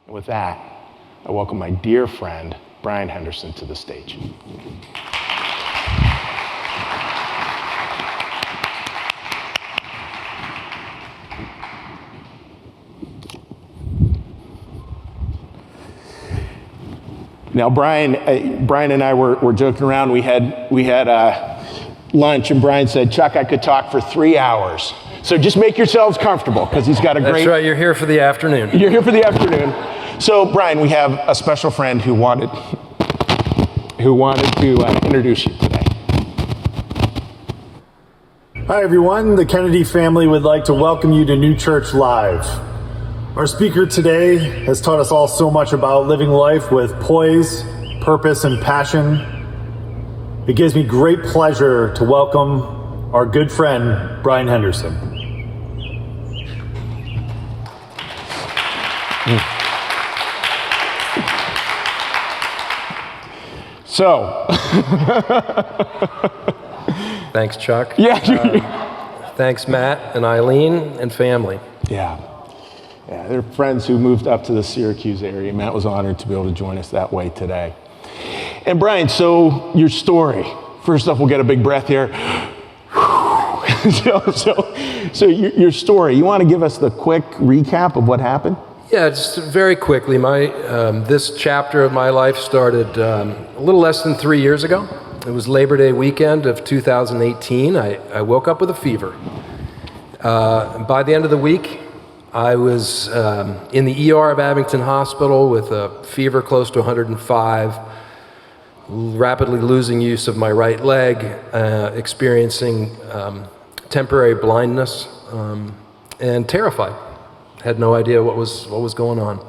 And with that, I welcome my dear friend, Brian Henderson, to the stage. Now, Brian and I were joking around. We had lunch, and Brian said, "Chuck, I could talk for 3 hours." So just make yourselves comfortable, because he's got a great... That's right, you're here for the afternoon. You're here for the afternoon. So, Brian, we have a special friend who wanted to introduce you today. Hi, everyone. The Kennedy family would like to welcome you to New Church Live. Our speaker today has taught us all so much about living life with poise, purpose, and passion. It gives me great pleasure to welcome our good friend, Brian Henderson. So. Thanks, Chuck. Yeah. Thanks, Matt and Eileen and family. Yeah, they're friends who moved up to the Syracuse area. Matt was honored to be able to join us that way today. And Brian, so your story. First off, we'll get a big breath here. So your story, you want to give us the quick recap of what happened? Yeah, just very quickly. This chapter of my life started a little less than 3 years ago. It was Labor Day weekend of 2018. I woke up with a fever. By the end of the week, I was in the ER of Abington Hospital with a fever close to 105, rapidly losing use of my right leg, experiencing temporary blindness, and terrified. Had no idea what was going on.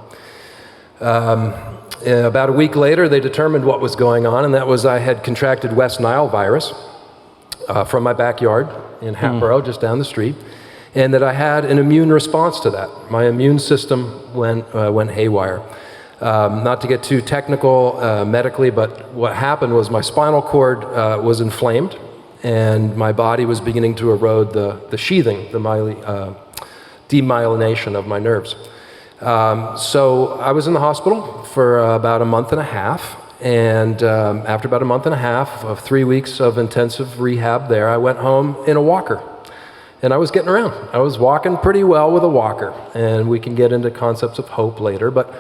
About a week later, they determined what was going on, and that was I had contracted West Nile virus from my backyard in Hatboro, just down the street, and that I had an immune response to that. My immune system went haywire. Not to get too technical medically, but what happened was my spinal cord was inflamed, and my body was beginning to erode the sheathing, the demyelination of my nerves. So I was in the hospital for about a month and a half, and after about a month and a half of 3 weeks of intensive rehab there, I went home in a walker. And I was getting around. I was walking pretty well with a walker, and we can get into concepts of hope later, but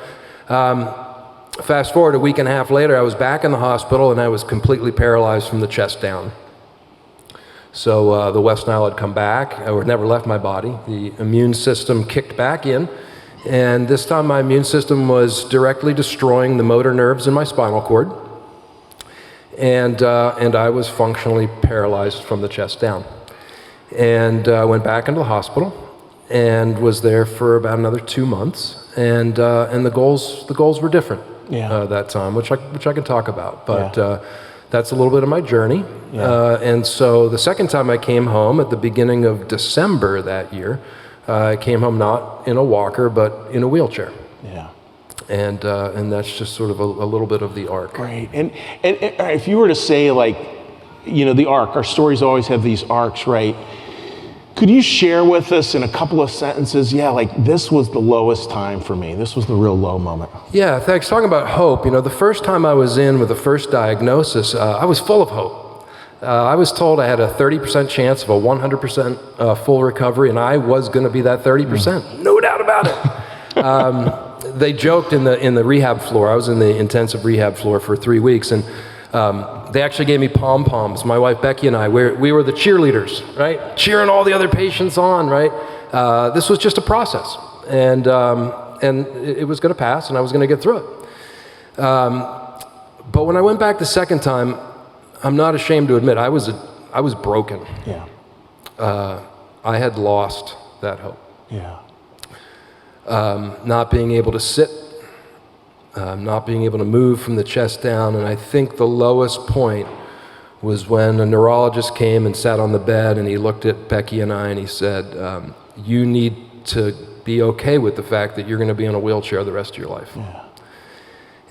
fast forward a week and a half later, I was back in the hospital, and I was completely paralyzed from the chest down. So the West Nile had come back, or never left my body. The immune system kicked back in, and this time my immune system was directly destroying the motor nerves in my spinal cord, and I was functionally paralyzed from the chest down. And went back into the hospital and was there for about another 2 months, and the goals were different that time, which I can talk about, but that's a little bit of my journey. And so the second time I came home at the beginning of December that year, I came home not in a walker but in a wheelchair. And that's just sort of a little bit of the arc. Great. And if you were to say, like, the arc, our stories always have these arcs, right? Could you share with us in a couple of sentences, this was the lowest time for me. This was the real low moment. Yeah, thanks. Talking about hope, the first time I was in with the first diagnosis, I was full of hope. I was told I had a 30% chance of a 100% full recovery, and I was going to be that 30%. No doubt about it. They joked in the rehab floor. I was in the intensive rehab floor for 3 weeks, and they actually gave me pom-poms. My wife Becky and I, we were the cheerleaders, right? Cheering all the other patients on, right? This was just a process, and it was going to pass, and I was going to get through it. But when I went back the second time, I'm not ashamed to admit I was broken. I had lost that hope. Not being able to sit. Not being able to move from the chest down, and I think the lowest point was when a neurologist came and sat on the bed, and he looked at Becky and I, and he said, you need to be okay with the fact that you're going to be in a wheelchair the rest of your life.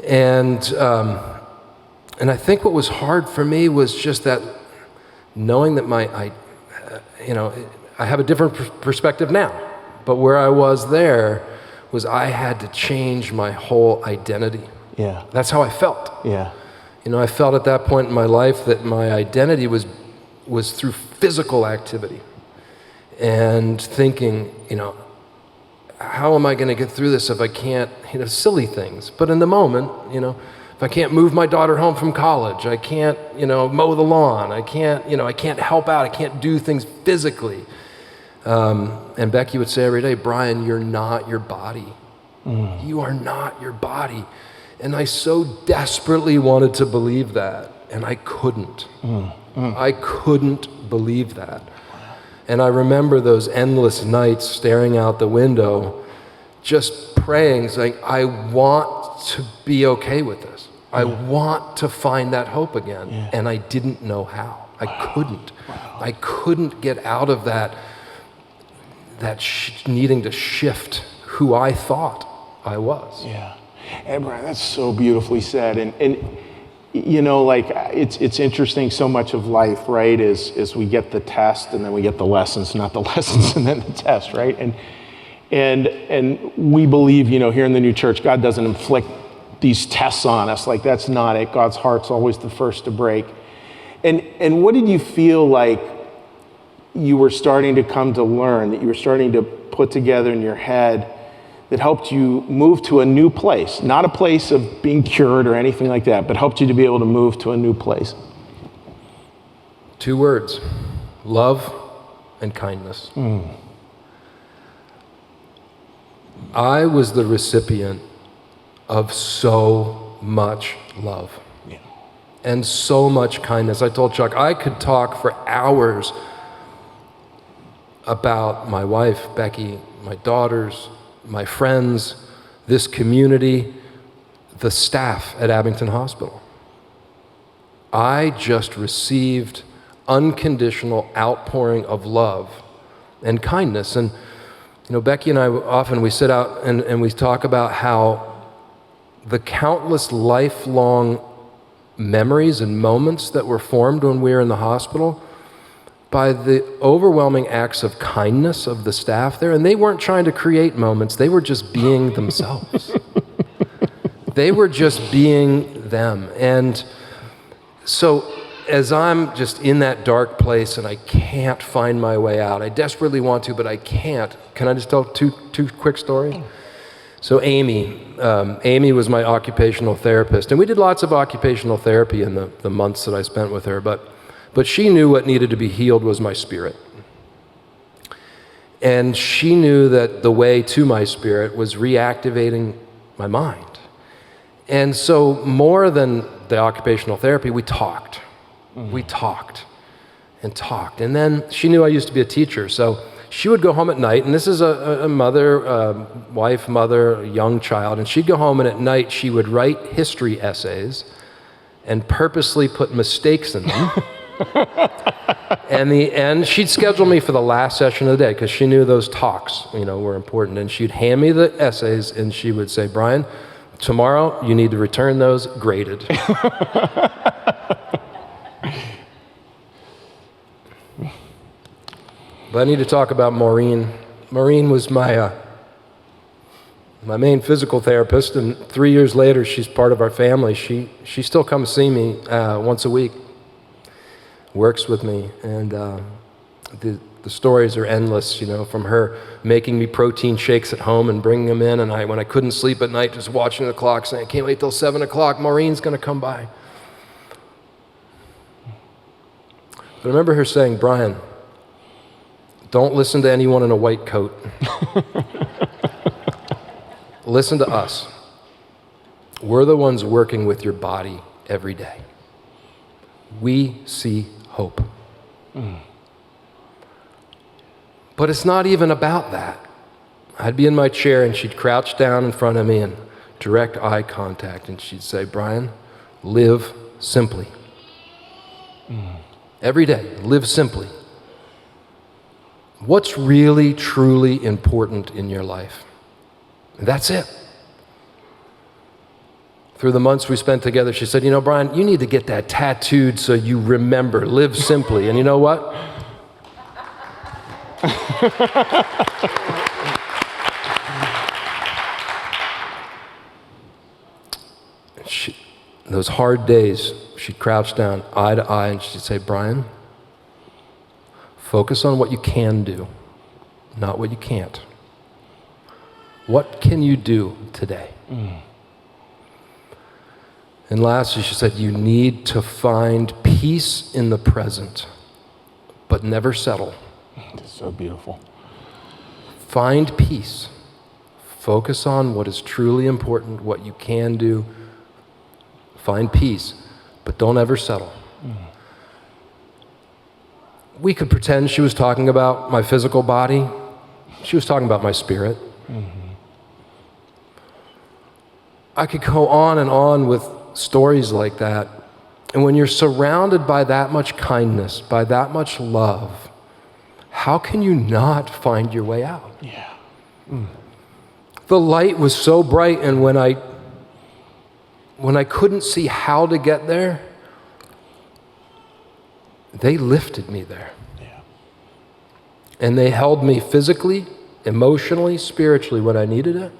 And I think what was hard for me was just that knowing that I have a different perspective now, but where I was there was I had to change my whole identity. Yeah. That's how I felt. Yeah. You know, I felt at that point in my life that my identity was through physical activity and thinking, you know, how am I going to get through this if I can't, you know, silly things. But in the moment, you know, if I can't move my daughter home from college, I can't, you know, mow the lawn, I can't help out, I can't do things physically. And Becky would say every day, Brian, you're not your body. You are not your body. And I so desperately wanted to believe that, and I couldn't. I couldn't believe that. And I remember those endless nights staring out the window, just praying, saying, I want to be okay with this. I want to find that hope again. Yeah. And I didn't know how. I couldn't. I couldn't get out of that needing to shift who I thought I was. Yeah. And Brian, that's so beautifully said. And you know, like it's interesting, so much of life, right, is we get the test and then we get the lessons, not the lessons and then the test, right? And we believe, you know, here in the New Church, God doesn't inflict these tests on us. Like, that's not it. God's heart's always the first to break. And what did you feel like you were starting to come to learn, that you were starting to put together in your head, that helped you move to a new place? Not a place of being cured or anything like that, but helped you to be able to move to a new place. 2 words: love and kindness. I was the recipient of so much love and so much kindness. I told Chuck I could talk for hours about my wife, Becky, my daughters, my friends, this community, the staff at Abington Hospital. I just received unconditional outpouring of love and kindness. And you know, Becky and I often, we sit out and we talk about how the countless lifelong memories and moments that were formed when we were in the hospital by the overwhelming acts of kindness of the staff there. And they weren't trying to create moments, they were just being themselves. They were just being them. And so as I'm just in that dark place and I can't find my way out, I desperately want to, but I can't. Can I just tell two quick stories? So Amy was my occupational therapist, and we did lots of occupational therapy in the months that I spent with her, but she knew what needed to be healed was my spirit. And she knew that the way to my spirit was reactivating my mind. And so more than the occupational therapy, we talked. We talked and talked. And then she knew I used to be a teacher, so she would go home at night, and this is a wife, mother, a young child, and she'd go home, and at night she would write history essays and purposely put mistakes in them. And she'd schedule me for the last session of the day because she knew those talks, you know, were important. And she'd hand me the essays, and she would say, Brian, tomorrow you need to return those graded. But I need to talk about Maureen. Maureen was my main physical therapist, and 3 years later, she's part of our family. She still comes see me once a week, works with me, and the stories are endless, you know, from her making me protein shakes at home and bringing them in, and when I couldn't sleep at night, just watching the clock, saying, I can't wait till 7 o'clock, Maureen's going to come by. But I remember her saying, Brian, don't listen to anyone in a white coat. Listen to us. We're the ones working with your body every day. We see hope. But it's not even about that. I'd be in my chair and she'd crouch down in front of me and direct eye contact, and she'd say, Brian, live simply. Every day, live simply. What's really, truly important in your life? That's it. Through the months we spent together, she said, you know, Brian, you need to get that tattooed so you remember, live simply. And you know what? those hard days, she'd crouch down eye to eye and she'd say, Brian, focus on what you can do, not what you can't. What can you do today? And lastly, she said, you need to find peace in the present, but never settle. That's so beautiful. Find peace. Focus on what is truly important, what you can do. Find peace, but don't ever settle. We could pretend she was talking about my physical body. She was talking about my spirit. I could go on and on with stories like that. And when you're surrounded by that much kindness, by that much love, how can you not find your way out? Yeah. The light was so bright, and when I couldn't see how to get there, they lifted me there. Yeah. And they held me physically, emotionally, spiritually when I needed it.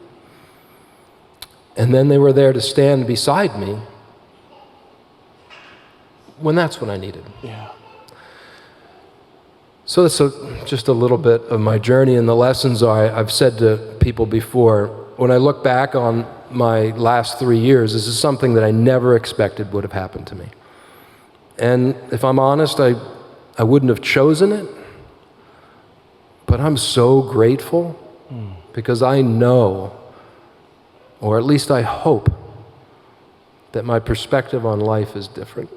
And then they were there to stand beside me when that's what I needed. Yeah. So that's just a little bit of my journey, and the lessons are, I've said to people before, when I look back on my last 3 years, this is something that I never expected would have happened to me. And if I'm honest, I wouldn't have chosen it, but I'm so grateful because I know, or at least I hope, that my perspective on life is different.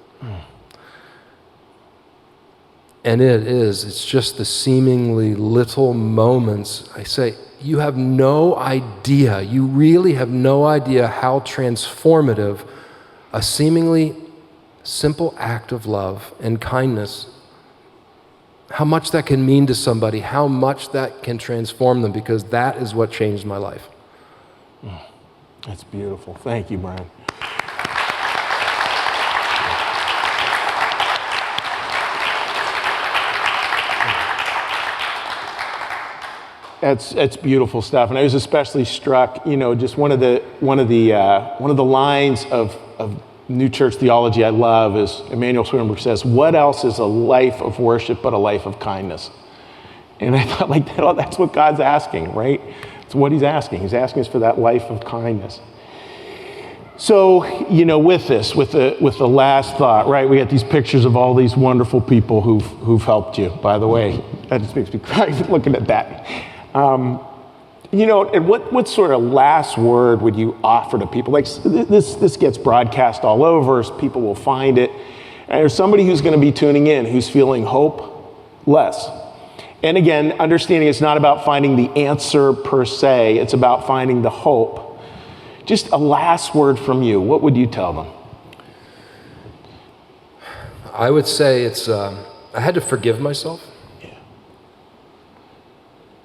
And it's just the seemingly little moments. I say, you have no idea, you really have no idea how transformative a seemingly simple act of love and kindness, how much that can mean to somebody, how much that can transform them, because that is what changed my life. That's beautiful. Thank you, Brian. That's beautiful stuff, and I was especially struck. Just one of the lines of New Church theology I love is Emmanuel Swedenborg says, "What else is a life of worship but a life of kindness?" And I thought, that's what God's asking, right? It's what He's asking. He's asking us for that life of kindness. So, with the last thought, right? We got these pictures of all these wonderful people who've helped you. By the way, that just makes me cry looking at that. And what sort of last word would you offer to people? Like this gets broadcast all over, so people will find it. And there's somebody who's going to be tuning in who's feeling hopeless. And again, understanding it's not about finding the answer per se, it's about finding the hope. Just a last word from you. What would you tell them? I would say I had to forgive myself.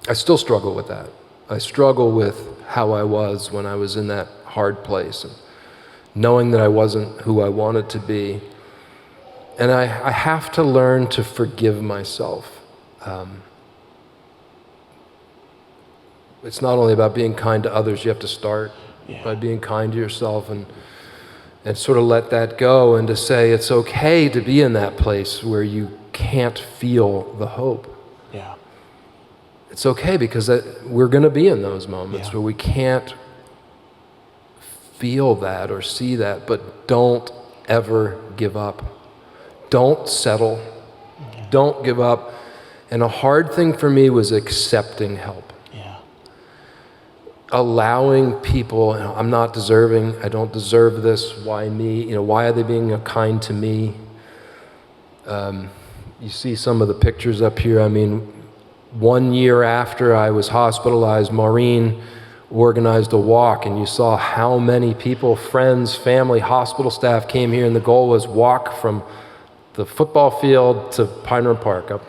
I still struggle with that. I struggle with how I was when I was in that hard place, and knowing that I wasn't who I wanted to be. And I have to learn to forgive myself. It's not only about being kind to others, you have to start by being kind to yourself and sort of let that go, and to say it's okay to be in that place where you can't feel the hope. Yeah. It's okay, because we're going to be in those moments where we can't feel that or see that, but don't ever give up. Don't settle. Don't give up. And a hard thing for me was accepting help. Yeah. Allowing people, I'm not deserving, I don't deserve this, why me? Why are they being kind to me? You see some of the pictures up here. 1 year after I was hospitalized, Maureen organized a walk, and you saw how many people, friends, family, hospital staff came here, and the goal was walk from the football field to Pinewood Park up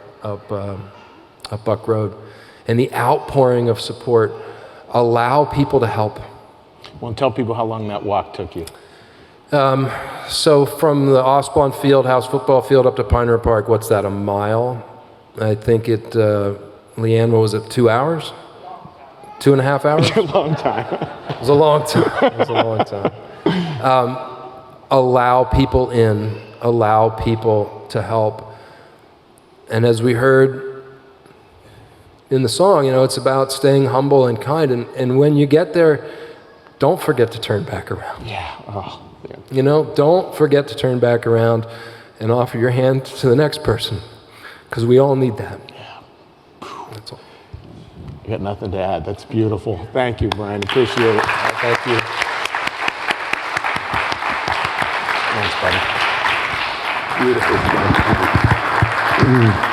Buck Road. And the outpouring of support, allow people to help. Well, tell people how long that walk took you. So from the Osborne Fieldhouse football field up to Pinewood Park, what's that, a mile? I think Leanne, what was it, 2 hours? 2.5 hours? A long time. It was a long time. allow people in, allow people to help. And as we heard in the song, it's about staying humble and kind. And when you get there, don't forget to turn back around. Yeah. Oh, yeah. Don't forget to turn back around and offer your hand to the next person, because we all need that. Yeah. That's all. You got nothing to add. That's beautiful. Thank you, Brian. Appreciate it. Thank you. Thanks, buddy. Beautiful.